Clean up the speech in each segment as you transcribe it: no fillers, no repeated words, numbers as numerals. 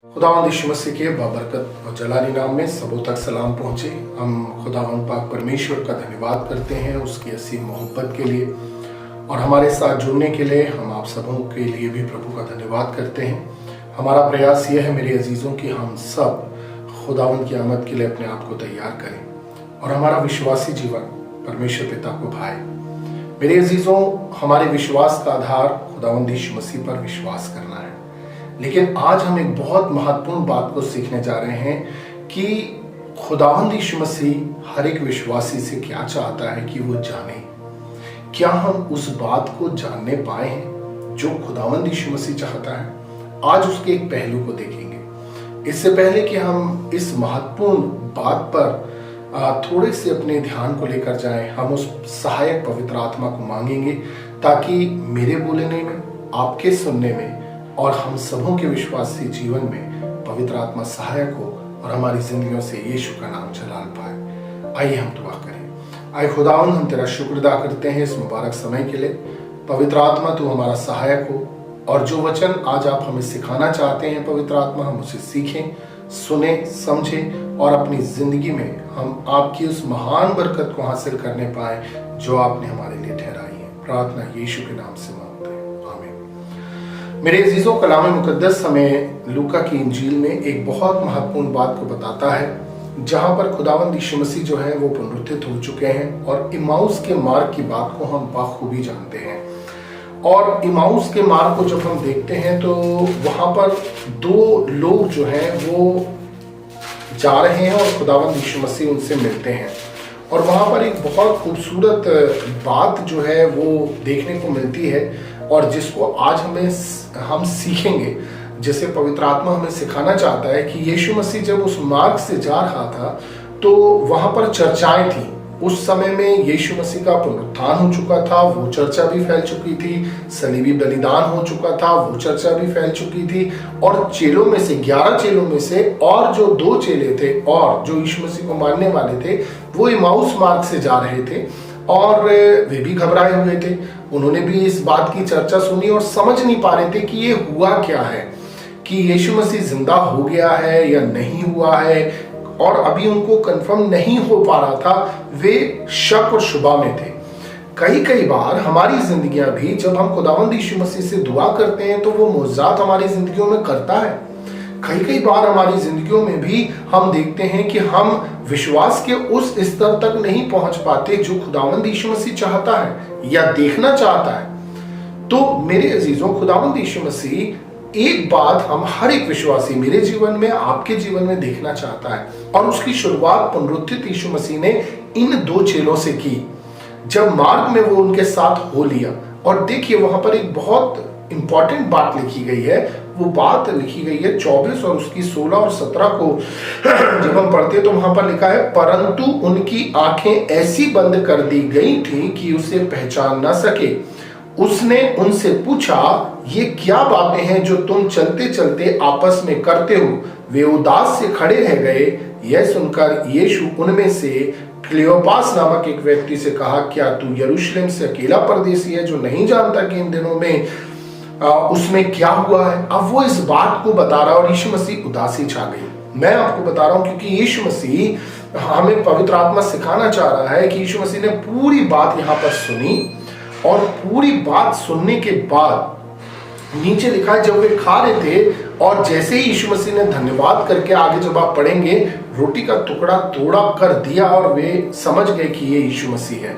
खुदावंद यीशु मसीह के बाबरकत और जलाली नाम में सबों तक सलाम पहुँचे। हम खुदावंद पाक परमेश्वर का धन्यवाद करते हैं उसकी असीम मोहब्बत के लिए, और हमारे साथ जुड़ने के लिए हम आप सबों के लिए भी प्रभु का धन्यवाद करते हैं। हमारा प्रयास यह है मेरे अजीज़ों कि हम सब खुदावंद की आमद के लिए अपने आप को तैयार करें और हमारा विश्वासी जीवन परमेश्वर पिता को भाए। मेरे अजीज़ों, हमारे विश्वास का आधार खुदावंद यीशु मसीह पर विश्वास करना है। लेकिन आज हम एक बहुत महत्वपूर्ण बात को सीखने जा रहे हैं कि खुदावंद यीशु मसीह हर एक विश्वासी से क्या चाहता है कि वो जाने। क्या हम उस बात को जानने पाए हैं जो खुदावंद यीशु मसीह चाहता है? आज उसके एक पहलू को देखेंगे। इससे पहले कि हम इस महत्वपूर्ण बात पर थोड़े से अपने ध्यान को लेकर जाएं, हम उस सहायक पवित्र आत्मा को मांगेंगे ताकि मेरे बोलने में, आपके सुनने में और हम सबों के विश्वासी जीवन में पवित्र आत्मा सहायक हो और हमारी जिंदगियों से यीशु का नाम जलाल पाए। आइए हम दुआ करें। आए खुदावंद, हम तेरा शुक्र अदा करते हैं इस मुबारक समय के लिए। पवित्र आत्मा तू हमारा सहायक हो और जो वचन आज आप हमें सिखाना चाहते हैं पवित्र आत्मा, हम उसे सीखें, सुने, समझें और अपनी जिंदगी में हम आपकी उस महान बरकत को हासिल करने पाए जो आपने हमारे लिए ठहराई है। प्रार्थना यीशु के नाम से मांगते हैं, आमीन। मेरे अजीजों, कलाम मुकद्दस हमें लूका की इंजील में एक बहुत महत्वपूर्ण बात को बताता है, जहां पर खुदावंद यीशु मसीह जो है वो पुनरुत्थित हो चुके हैं और इम्माउस के मार्ग की बात को हम बखूबी जानते हैं। और इम्माउस के मार्ग को जब हम देखते हैं तो वहां पर दो लोग जो हैं वो जा रहे हैं और खुदावंद यीशु मसीह उनसे मिलते हैं, और वहां पर एक बहुत खूबसूरत बात जो है वो देखने को मिलती है और जिसको आज हम सीखेंगे। जैसे पवित्र आत्मा हमें सिखाना चाहता है कि यीशु मसीह जब उस मार्ग से जा रहा था तो वहां पर चर्चाएं थी। उस समय में यीशु मसीह का पुनरुत्थान हो चुका था, वो चर्चा भी फैल चुकी थी। सलीबी बलिदान हो चुका था, वो चर्चा भी फैल चुकी थी। और चेलों में से 11 चेलों में से और जो 2 चेले थे और जो यीशु मसीह को मानने वाले थे वो इम्माउस मार्ग से जा रहे थे और वे भी घबराए हुए थे। उन्होंने भी इस बात की चर्चा सुनी और समझ नहीं पा रहे थे कि ये हुआ क्या है, कि यीशु मसीह जिंदा हो गया है या नहीं हुआ है, और अभी उनको कंफर्म नहीं हो पा रहा था। वे शक और शुबा में थे। कई बार हमारी जिंदगियां भी जब हम खुदावंद यीशु मसीह से दुआ करते हैं तो वो मुआजिज़ात हमारी जिंदगियों में करता है। कई बार हमारी जिंदगियों में भी हम देखते हैं कि हम विश्वास के उस स्तर तक नहीं पहुंच पाते जो खुदावंद यीशु मसीह चाहता है या देखना चाहता है। तो मेरे अजीजों, खुदावंद यीशु मसीह एक बात हम हर एक विश्वासी, मेरे जीवन में, आपके जीवन में देखना चाहता है, और उसकी शुरुआत पुनरुत्थित यीशु मसीह ने इन 2 चेलों से की जब मार्ग में वो उनके साथ हो लिया। और देखिए वहां पर एक बहुत इंपॉर्टेंट बात लिखी गई है। वो बात लिखी गई है 24 और उसकी 16 और 17 को जब हम पढ़ते तो वहां पर लिखा है, परंतु उनकी आंखें ऐसी बंद कर दी गई थी कि उसे पहचान ना सके। उसने उनसे पूछा, ये क्या बातें हैं जो तुम चलते चलते आपस में करते हो? वे उदास से खड़े रह गए। यह सुनकर यीशु उनमें से क्लियोपास नामक एक व्यक्ति से कहा, क्या तू यरूशलेम से अकेला परदेसी है जो नहीं जानता कि इन दिनों में उसमें क्या हुआ है? अब वो इस बात को बता रहा और यीशु मसीह उदासी छा गई। मैं आपको बता रहा हूं क्योंकि यीशु मसीह हमें पवित्र आत्मा सिखाना चाह रहा है कि यीशु मसीह ने पूरी बात यहाँ पर सुनी, और पूरी बात सुनने के बाद नीचे लिखा है, जब वे खा रहे थे और जैसे ही यीशु मसीह ने धन्यवाद करके, आगे जब आप पढ़ेंगे, रोटी का टुकड़ा तोड़ा कर दिया और वे समझ गए कि ये यीशु मसीह है।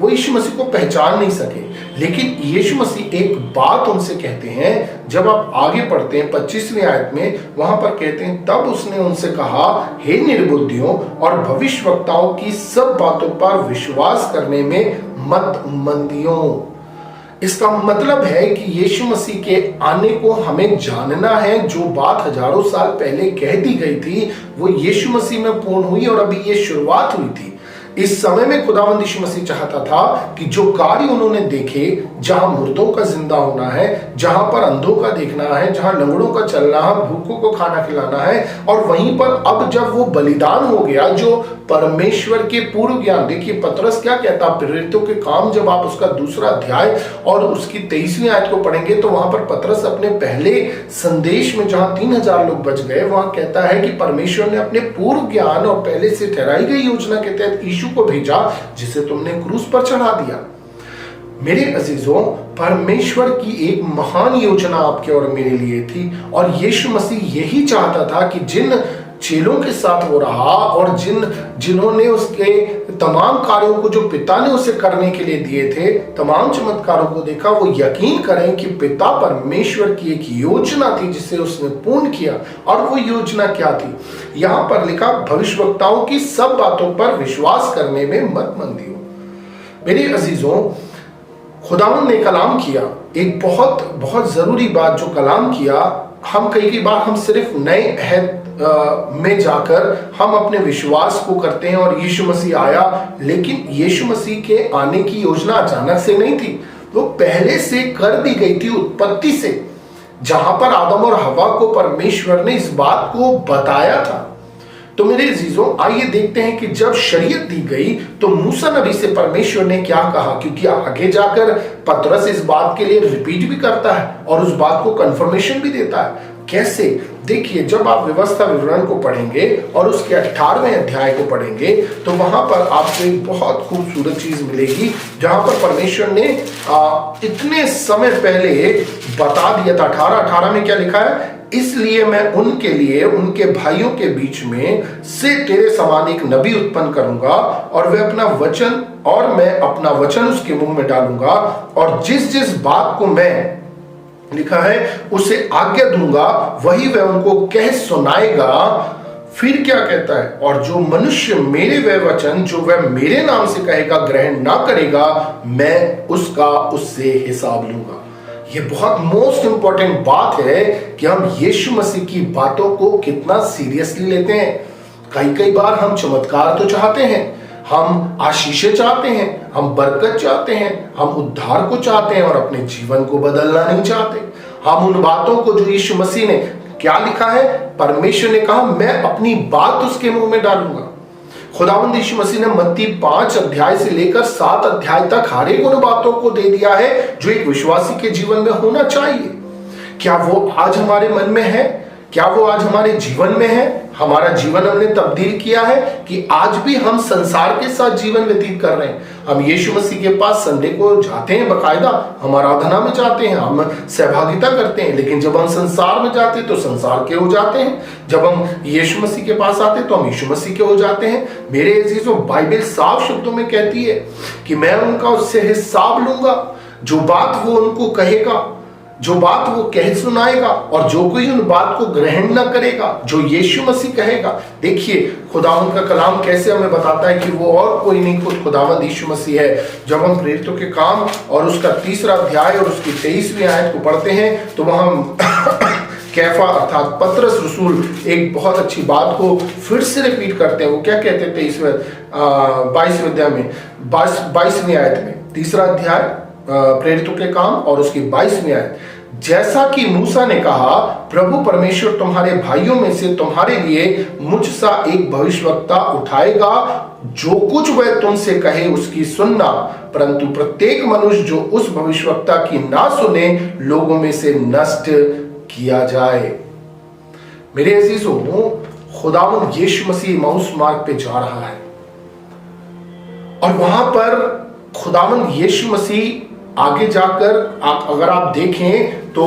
वो यीशु मसीह को पहचान नहीं सके, लेकिन यीशु मसीह एक बात उनसे कहते हैं। जब आप आगे पढ़ते हैं 25वीं आयत में, वहां पर कहते हैं, तब उसने उनसे कहा, हे निर्बुद्धियों और भविष्यवक्ताओं की सब बातों पर विश्वास करने में मत मंदियों। इसका मतलब है कि यीशु मसीह के आने को हमें जानना है। जो बात हजारों साल पहले कह दी गई थी वो यीशु मसीह में पूर्ण हुई और अभी ये शुरुआत हुई थी। इस समय में खुदावंद यीशु मसीह चाहता था कि जो कार्य उन्होंने देखे, जहां मुर्दों का जिंदा होना है, जहां पर अंधों का देखना है, जहां लंगड़ों का चलना है, भूखों को खाना खिलाना है, और वहीं पर अब जब वो बलिदान हो गया जो परमेश्वर के पूर्व ज्ञान, देखिए पतरस क्या कहता, प्रेरितों के काम जब आप उसका 2 अध्याय और उसकी 23वीं आयत को पढ़ेंगे तो वहां पर पतरस अपने पहले संदेश में जहां 3000 लोग बच गए, वहां कहता है कि परमेश्वर ने अपने पूर्व ज्ञान और पहले से ठहराई गई योजना के तहत यीशु को भेजा, जिसे तुमने क्रूस पर चढ़ा दिया। मेरे अजीजों, परमेश्वर की एक महान योजना आपके और मेरे लिए थी, और यीशु मसीह यही चाहता था कि जिन चेलों के साथ वो रहा और जिन्होंने उसके तमाम कार्यों को जो पिता ने उसे करने के लिए दिए थे, तमाम चमत्कारों को देखा, वो यकीन करें कि पिता परमेश्वर की एक योजना थी जिसे उसने पूर्ण किया। और वो योजना क्या थी? यहां पर लिखा, भविष्यवक्ताओं की सब बातों पर विश्वास करने में मत मंदी हो। मेरे अजीजों, खुदावंद ने कलाम किया, एक बहुत बहुत जरूरी बात जो कलाम किया, हम कई बार हम सिर्फ नए अहद में जाकर हम अपने विश्वास को करते हैं और यीशु मसीह आया, लेकिन यीशु मसीह के आने की योजना अचानक से नहीं थी, वो पहले से कर दी गई थी उत्पत्ति से, जहां पर आदम और हवा को परमेश्वर ने इस बात को बताया था। तो मेरे अजीजों, आइए देखते हैं कि जब शरीयत दी गई तो मूसा नबी से परमेश्वर ने क्या कहा, क्योंकि आगे जाकर पतरस इस बात के लिए रिपीट भी करता है और उस बात को कंफर्मेशन भी देता है। कैसे? देखिए, जब आप व्यवस्था विवरण को पढ़ेंगे और उसके 18वें अध्याय को पढ़ेंगे तो वहां पर आपको एक बहुत खूबसूरत चीज मिलेगी, जहां पर परमेश्वर ने इतने समय पहले बता दिया था। 18 में क्या लिखा है? इसलिए मैं उनके लिए उनके भाइयों के बीच में से तेरे समान एक नबी उत्पन्न करूंगा, और मैं अपना वचन उसके मुंह में डालूंगा, और जिस जिस बात को मैं, लिखा है, उसे आज्ञा दूंगा वही वह उनको कह सुनाएगा। फिर क्या कहता है? और जो मनुष्य मेरे वह वचन जो वह मेरे नाम से कहेगा ग्रहण ना करेगा, मैं उससे हिसाब लूंगा। ये बहुत मोस्ट इंपॉर्टेंट बात है कि हम यीशु मसीह की बातों को कितना सीरियसली लेते हैं। कई बार हम चमत्कार तो चाहते हैं, हम आशीषें चाहते हैं, हम बरकत चाहते हैं, हम उद्धार को चाहते हैं, और अपने जीवन को बदलना नहीं चाहते। हम उन बातों को जो यीशु मसीह ने क्या लिखा है, परमेश्वर ने कहा मैं अपनी बात उसके मुंह में डालूंगा। खुदावंद यीशु मसीह ने मत्ती 5 अध्याय से लेकर 7 अध्याय तक हर एक उन बातों को दे दिया है जो एक विश्वासी के जीवन में होना चाहिए। क्या वो आज हमारे मन में है? क्या वो आज हमारे जीवन में है? हमारा जीवन हमने तब्दील किया है कि आज भी हम संसार के साथ जीवन व्यतीत कर रहे हैं? हम यीशु मसीह के पास संडे को जाते हैं, बकायदा हम आराधना में जाते हैं, हम सहभागिता करते हैं, लेकिन जब हम संसार में जाते हैं तो संसार के हो जाते हैं, जब हम यीशु मसीह के पास आते हैं तो हम यीशु मसीह के हो जाते हैं। मेरे अजीजों, बाइबल साफ शब्दों में कहती है कि मैं उनका उससे हिसाब लूंगा। जो बात वो उनको कहेगा, जो बात वो कह सुनाएगा, और जो कोई उन बात को ग्रहण न करेगा, जो यीशु मसीह कहेगा। देखिए, खुदावंद का कलाम कैसे हमें बताता है कि वो और कोई नहीं, खुद खुदावंद यीशु मसीह है। जब हम प्रेरितों के काम और उसका 3 अध्याय और उसकी 23वीं आयत को पढ़ते हैं तो वहां कैफा अर्थात पतरस रसूल एक बहुत अच्छी बात को फिर से रिपीट करते हैं। वो क्या कहते हैं? 22वें अध्याय में 22वीं आयत में, 3 अध्याय प्रेरितों के काम और उसकी 22वीं आयत, जैसा कि मूसा ने कहा, प्रभु परमेश्वर तुम्हारे भाइयों में से तुम्हारे लिए मुझ सा एक भविष्यवक्ता उठाएगा, जो कुछ वह तुमसे कहे उसकी सुनना, परंतु प्रत्येक मनुष्य जो उस भविष्यवक्ता की ना सुने, लोगों में से नष्ट किया जाए। मेरे अजीजों, खुदावंद यीशु मसीह माउस मार्ग पे जा रहा है, और वहां पर खुदावंद यीशु मसीह आगे जाकर अगर आप देखें तो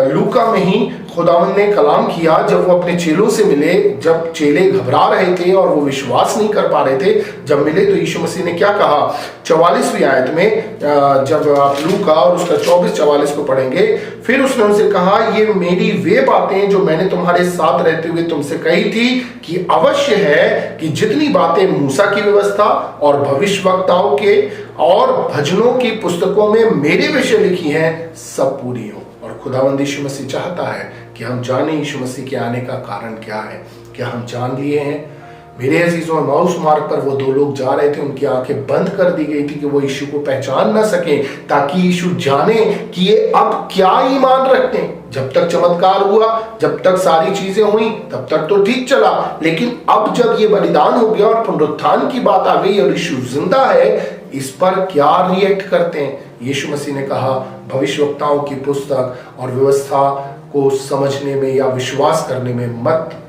लूका में ही खुदावंद ने कलाम किया, जब वो अपने चेलों से मिले, जब चेले घबरा रहे थे और वो विश्वास नहीं कर पा रहे थे, जब मिले तो यीशु मसीह ने क्या कहा? 44वीं आयत में, जब आप लूका और उसका 24-44 को पढ़ेंगे, फिर उसने उनसे कहा, ये मेरी वे बातें जो मैंने तुम्हारे साथ रहते हुए तुमसे कही थी कि अवश्य है कि जितनी बातें मूसा की व्यवस्था और भविष्यवक्ताओं के और भजनों की पुस्तकों में मेरे विषय लिखी हैं, सब पूरी हो। और खुदावंद यीशु मसीह चाहता है कि हम जाने यीशु मसीह के आने का कारण क्या है। क्या हम जान लिए हैं? मेरे अजीजों, एमाउस मार्ग पर वो दो लोग जा रहे थे, उनकी आंखें बंद कर दी गई थी कि वो यीशु को पहचान ना सके, ताकि यीशु जाने कि ये अब क्या ईमान रखते हैं। जब तक चमत्कार हुआ, जब तक सारी चीजें हुई, तब तक तो ठीक चला, लेकिन अब जब ये बलिदान हो गया और पुनरुत्थान की बात आ गई और यीशु जिंदा है, इस पर क्या रिएक्ट करते हैं? यीशु मसीह ने कहा, भविष्यवक्ताओं की पुस्तक और व्यवस्था को समझने में या विश्वास करने में मत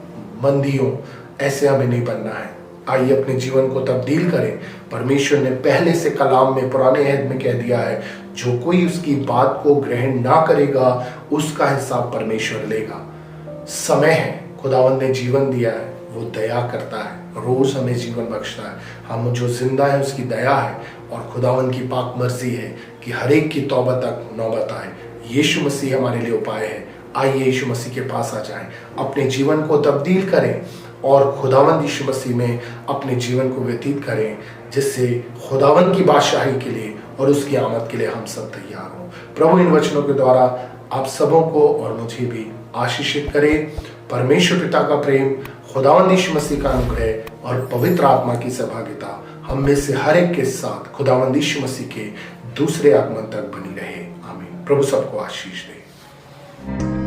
मंदियों, ऐसे हमें नहीं बनना है। आइए अपने जीवन को तब्दील करें। परमेश्वर ने पहले से कलाम में, पुराने अहद में कह दिया है, जो कोई उसकी बात को ग्रहण ना करेगा उसका हिसाब परमेश्वर लेगा। समय है, खुदावंद ने जीवन दिया है, वो दया करता है, रोज हमें जीवन बख्शता है। हम जो जिंदा है उसकी दया है और खुदावंद की पाक मर्जी है कि हर एक की तौबा तक नौबत आए। यीशु मसीह हमारे लिए उपाय है। आइए यीशु मसीह के पास आ जाएं, अपने जीवन को तब्दील करें और खुदावंद यीशु मसीह में अपने जीवन को व्यतीत करें, जिससे खुदावंद की बादशाही के लिए और उसकी आमद के लिए हम सब तैयार हों। प्रभु इन वचनों के द्वारा आप सबों को और मुझे भी आशीषित करे। परमेश्वर पिता का प्रेम, खुदावंद यीशु मसीह का अनुग्रह और पवित्र आत्मा की सहभागिता हम में से हर एक के साथ खुदावंद यीशु मसीह के दूसरे आगमन तक बनी रहे। आमीन। प्रभु सबको आशीष दे।